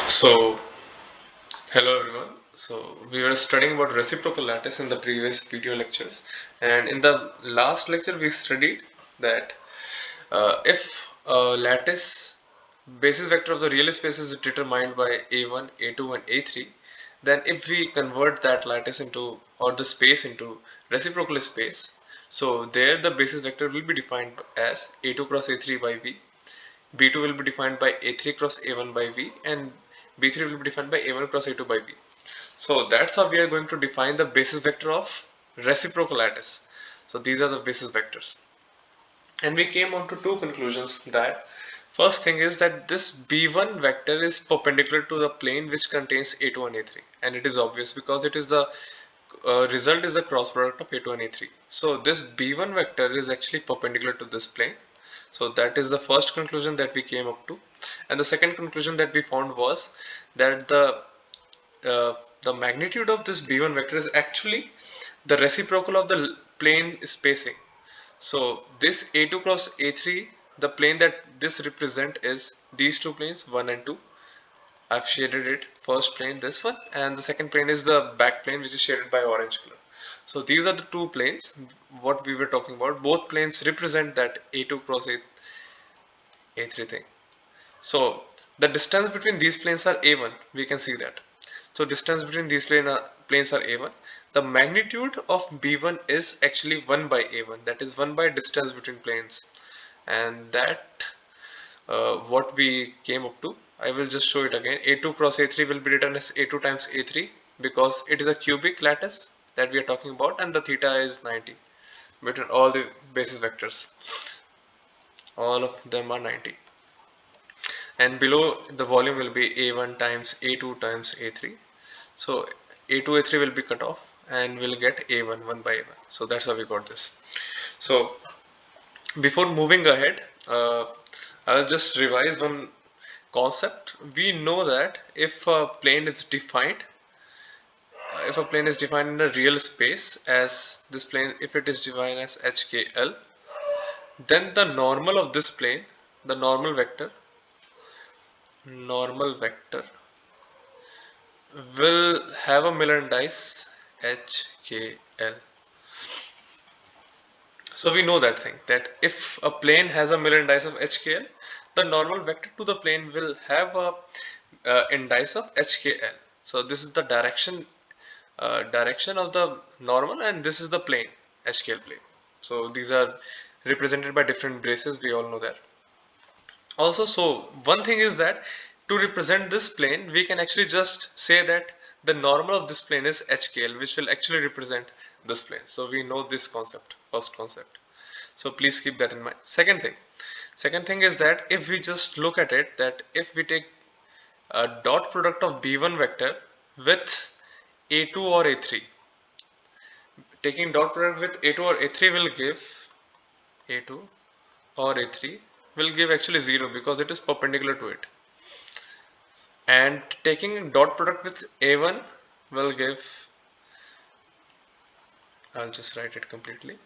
So, hello everyone. So, we were studying about reciprocal lattice in the previous video lectures, and in the last lecture, we studied that if a lattice basis vector of the real space is determined by a1, a2, and a3, then if we convert that lattice into or the space into reciprocal space, so there the basis vector will be defined as a2 cross a3 by v. B2 will be defined by A3 cross A1 by V, and B3 will be defined by A1 cross A2 by V. So that's how we are going to define the basis vector of reciprocal lattice. So these are the basis vectors. And we came on to two conclusions. That first thing is that this B1 vector is perpendicular to the plane which contains A2 and A3. And it is obvious because it is the result is the cross product of A2 and A3. So this B1 vector is actually perpendicular to this plane. So that is the first conclusion that we came up to. And the second conclusion that we found was that uh, the magnitude of this B1 vector is actually the reciprocal of the plane spacing. So this A2 cross A3, the plane that this represent is these two planes, 1 and 2. I've shaded it, first plane this one, and the second plane is the back plane which is shaded by orange color. So these are the two planes what we were talking about. Both planes represent that A2 cross A3 thing. So the distance between these planes are A1, we can see that. So distance between these planes are A1. The magnitude of B1 is actually 1 by A1, that is 1 by distance between planes. And that what we came up to. I will just show it again. A2 cross A3 will be written as A2 times A3 because it is a cubic lattice that we are talking about, and the theta is 90 between all the basis vectors. All of them are 90. And below the volume will be A1 times A2 times A3. So A2 A3 will be cut off and we'll get A1 1 by A1. So that's how we got this. So before moving ahead, I'll just revise one concept. We know that if a plane is defined in a real space as this plane, if it is defined as HKL, then the normal of this plane, the normal vector will have a Miller indice HKL. So we know that thing, that if a plane has a Miller indice of HKL, the normal vector to the plane will have a indice of HKL. So this is the direction of the normal, and this is the plane, HKL plane. So these are represented by different braces, we all know that. Also, so one thing is that to represent this plane, we can actually just say that the normal of this plane is HKL, which will actually represent this plane. So we know this concept, first concept. So please keep that in mind. Second thing is that if we just look at it, that if we take a dot product of B1 vector with A2 or A3, taking dot product with A2 or A3 will give A2 or A3 will give actually 0 because it is perpendicular to it. And taking dot product with A1 will give, I'll just write it completely.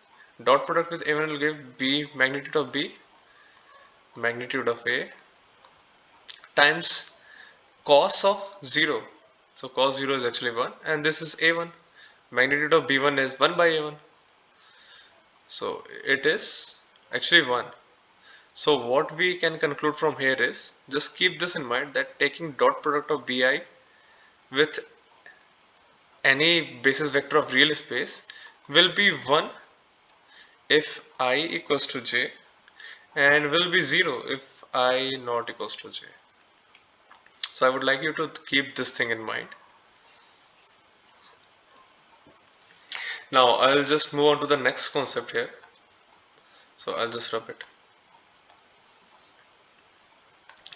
Dot product with A1 will give B, magnitude of A times cos of 0. So cos 0 is actually 1, and this is A1. Magnitude of B1 is 1 by A1. So it is actually 1. So what we can conclude from here is, just keep this in mind, that taking dot product of Bi with any basis vector of real space will be 1 if I equals to j, and will be 0 if I not equals to j. So I would like you to keep this thing in mind. Now I'll just move on to the next concept here. So I'll just rub it.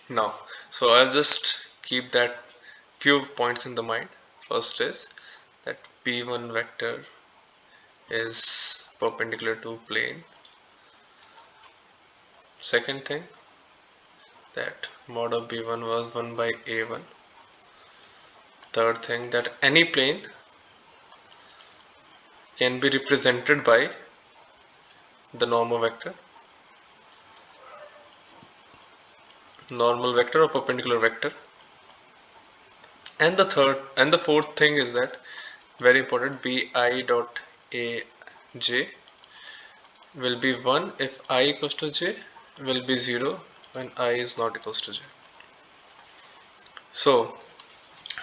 Now, so I'll just keep that few points in the mind. First is that P1 vector is perpendicular to plane. Second thing, that mod of B1 was 1 by A1. Third thing, that any plane can be represented by the normal vector or perpendicular vector. And the third and the fourth thing is that very important, bi dot aj will be 1 if I equals to j, will be 0 when I is not equals to j. So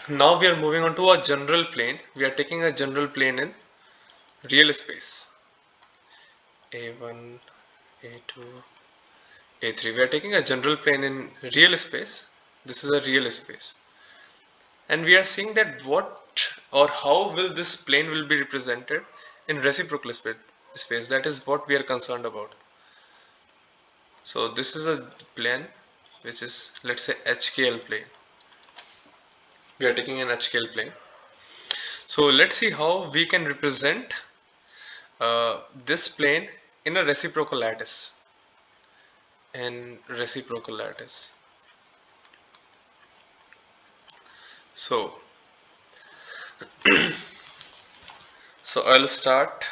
now we are moving on to a general plane. We are taking a general plane in real space. A1, A2, A3. We are taking a general plane in real space. This is a real space. And we are seeing that what or how will this plane will be represented in reciprocal space. That is what we are concerned about. So this is a plane which is, let's say, HKL plane. We are taking an HKL plane. So let's see how we can represent this plane in a reciprocal lattice. And reciprocal lattice. So I'll start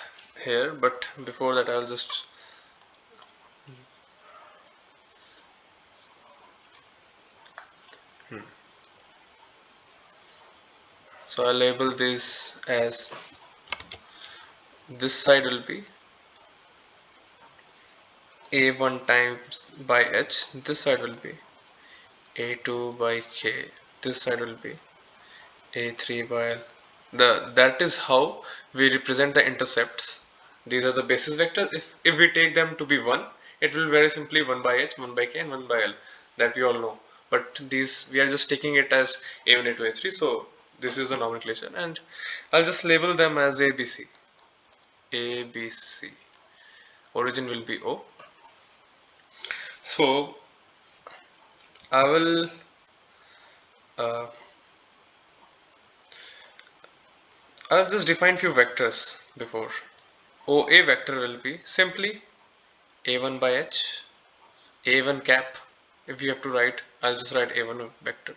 here, but before that I'll just I'll label this as, this side will be a1 times by h, this side will be a2 by k, this side will be a3 by l. That is how we represent the intercepts. These are the basis vectors. If we take them to be 1, it will very simply 1 by h, 1 by k and 1 by l, that we all know. But these, we are just taking it as a1, a2, a3. So this is the nomenclature, and I'll just label them as ABC. ABC. Origin will be O. So I will uh, I'll just define few vectors before. OA vector will be simply A1 by H, A1 cap. If you have to write, I'll just write A1 vector.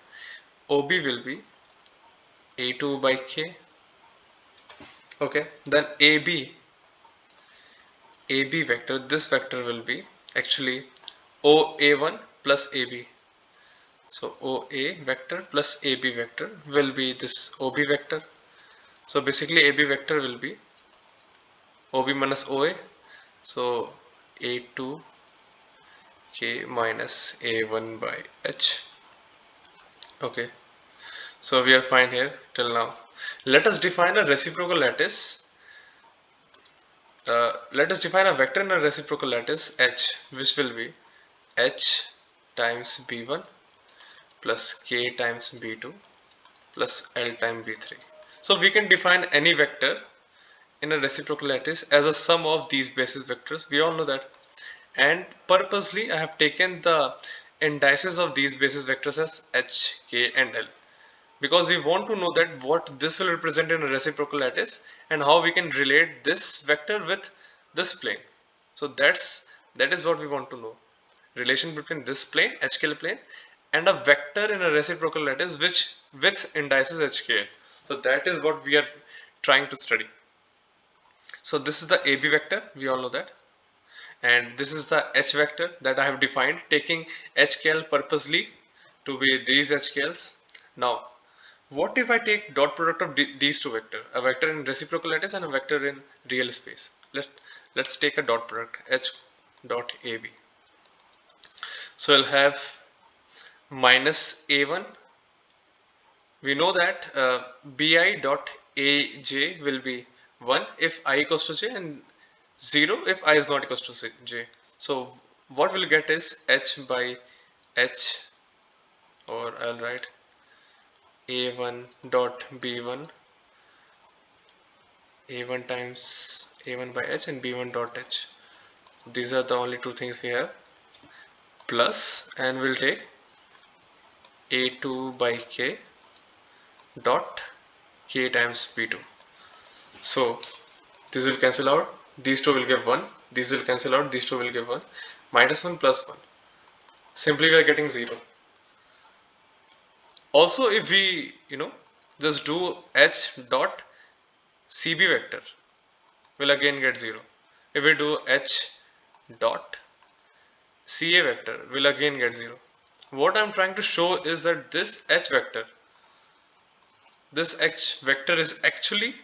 OB will be A2 by K. Okay, then AB vector, this vector will be actually OA1 plus AB. So OA vector plus AB vector will be this OB vector. So basically AB vector will be OB minus OA. So A2 K minus A1 by H. Okay, so we are fine here till now. Let us define a reciprocal lattice. Let us define a vector in a reciprocal lattice H, which will be H times B1 plus K times B2 plus L times B3. So we can define any vector in a reciprocal lattice as a sum of these basis vectors. We all know that. And purposely I have taken the indices of these basis vectors as H, K and L, because we want to know that what this will represent in a reciprocal lattice and how we can relate this vector with this plane. So that is what we want to know, relation between this plane, HKL plane, and a vector in a reciprocal lattice which with indices HKL. So that is what we are trying to study. So this is the AB vector, we all know that, and this is the H vector that I have defined, taking HKL purposely to be these HKLs. Now what if I take dot product of these two vectors, a vector in reciprocal lattice and a vector in real space? Let's take a dot product, H dot AB. So I'll have minus A1. We know that BI dot AJ will be 1 if I equals to J and 0 if I is not equals to J. So what we'll get is H by H, or I'll write A1 dot B1, A1 times A1 by H and B1 dot H. These are the only two things we have, plus, and we'll take A2 by K dot K times B2. So this will cancel out, these two will give 1, these will cancel out, these two will give 1, minus 1 plus 1. Simply we are getting 0. Also if we just do H dot CB vector, we'll again get 0. If we do H dot CA vector, we'll again get 0. What I'm trying to show is that this H vector this h vector is actually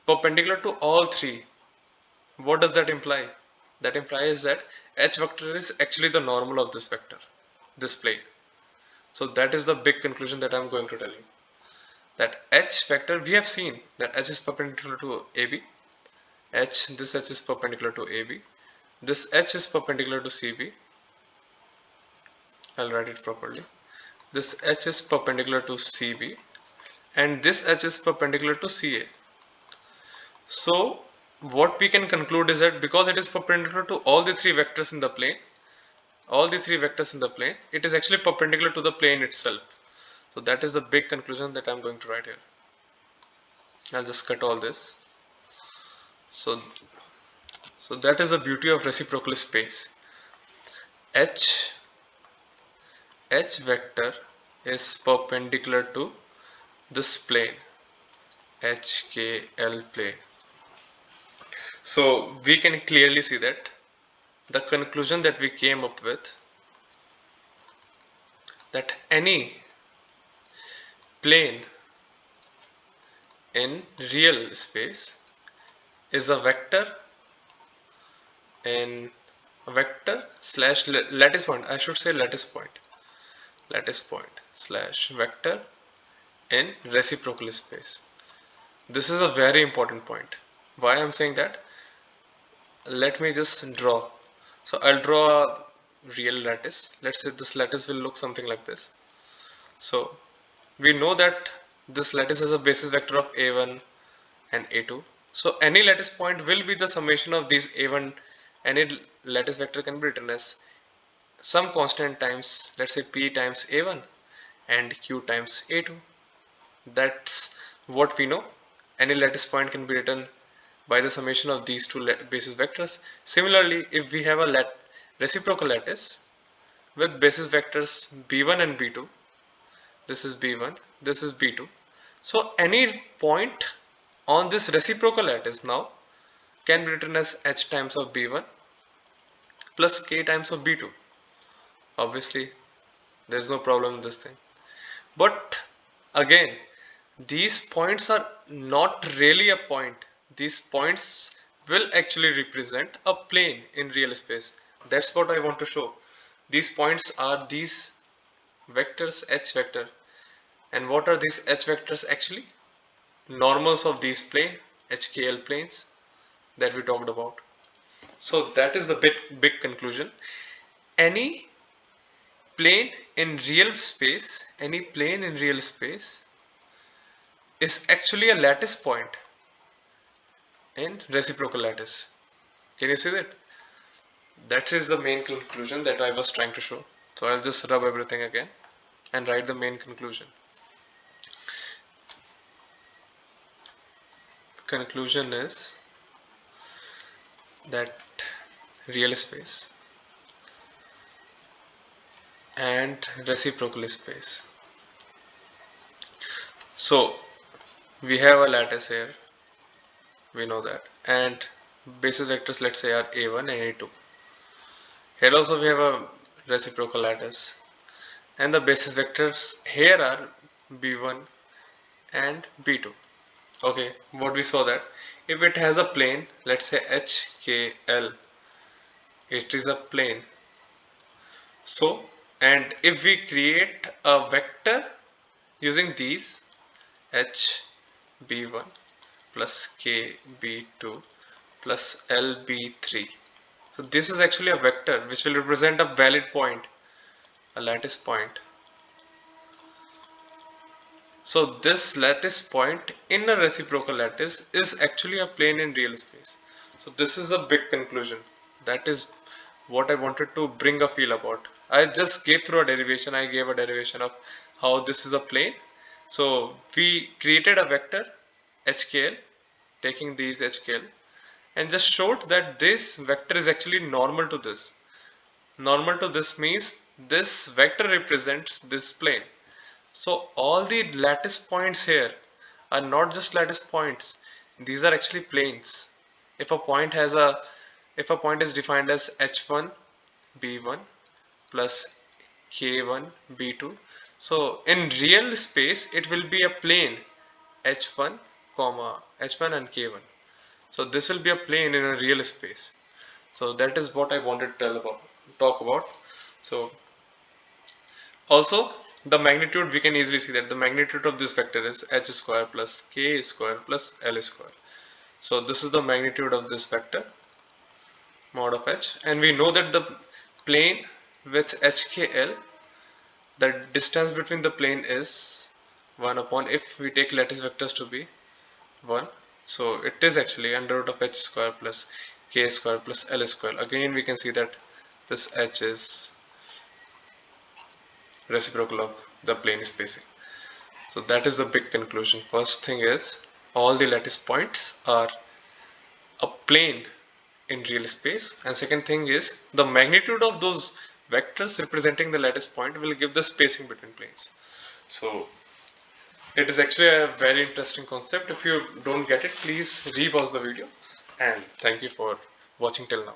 perpendicular to all three. What does that imply? That implies that h vector is actually the normal of this vector, this plane. So that is the big conclusion that I'm going to tell you. That h vector, we have seen that h is perpendicular to AB, this h is perpendicular to AB, this h is perpendicular to CB. I'll write it properly. This h is perpendicular to CB and this h is perpendicular to CA. So what we can conclude is that because it is perpendicular to all the three vectors in the plane, it is actually perpendicular to the plane itself. So that is the big conclusion that I'm going to write here. I'll just cut all this. So that is the beauty of reciprocal space. H vector is perpendicular to this plane, HKL plane. So we can clearly see that the conclusion that we came up with, that any plane in real space is a vector in a vector slash lattice point, I should say lattice point slash vector in reciprocal space. This is a very important point. Why I'm saying that? Let me just draw. So I'll draw a real lattice. Let's say this lattice will look something like this. So we know that this lattice has a basis vector of a1 and a2. So any lattice point will be the summation of these a1. Any lattice vector can be written as some constant times, let's say p times a1 and q times a2. That's what we know. Any lattice point can be written by the summation of these two basis vectors. Similarly, if we have a reciprocal lattice with basis vectors b1 and b2, this is b1, this is b2. So any point on this reciprocal lattice now can be written as h times of b1 plus k times of b2. Obviously, there is no problem in this thing. But again, these points are not really a point. These points will actually represent a plane in real space. That's what I want to show. These points are these vectors, h vector. And what are these h vectors actually? Normals of these plane, HKL planes that we talked about. So that is the big conclusion. Any plane in real space, is actually a lattice point in reciprocal lattice. Can you see that? That is the main conclusion that I was trying to show. So I'll just rub everything again and write the main conclusion. Conclusion is that real space and reciprocal space. So we have a lattice here, we know that, and basis vectors, let's say, are a1 and a2. Here also we have a reciprocal lattice, and the basis vectors here are b1 and b2. Okay, what we saw that if it has a plane, let's say HKL, it is a plane. So, and if we create a vector using these h b1 plus k b2 plus l b3, so this is actually a vector which will represent a valid point, a lattice point. So this lattice point in a reciprocal lattice is actually a plane in real space. So this is a big conclusion. That is what I wanted to bring a feel about. I just gave through a derivation. I gave a derivation of how this is a plane. So we created a vector HKL, taking these HKL, and just showed that this vector is actually normal to this. Normal to this means this vector represents this plane. So all the lattice points here are not just lattice points. These are actually planes. If a point has a if a point is defined as h1 b1 plus k1 b2, So in real space, it will be a plane h1, comma h1 and k1. So this will be a plane in a real space. So that is what I wanted to talk about. So also the magnitude, we can easily see that the magnitude of this vector is h square plus k square plus l square. So this is the magnitude of this vector mod of h, and we know that the plane with hkl, the distance between the plane is 1 upon, if we take lattice vectors to be 1, so it is actually under root of h square plus k square plus l square. Again we can see that this h is reciprocal of the plane spacing. So that is the big conclusion. First thing is, all the lattice points are a plane in real space, and second thing is the magnitude of those vectors representing the lattice point will give the spacing between planes. So it is actually a very interesting concept. If you don't get it, please re-pause the video, and thank you for watching till now.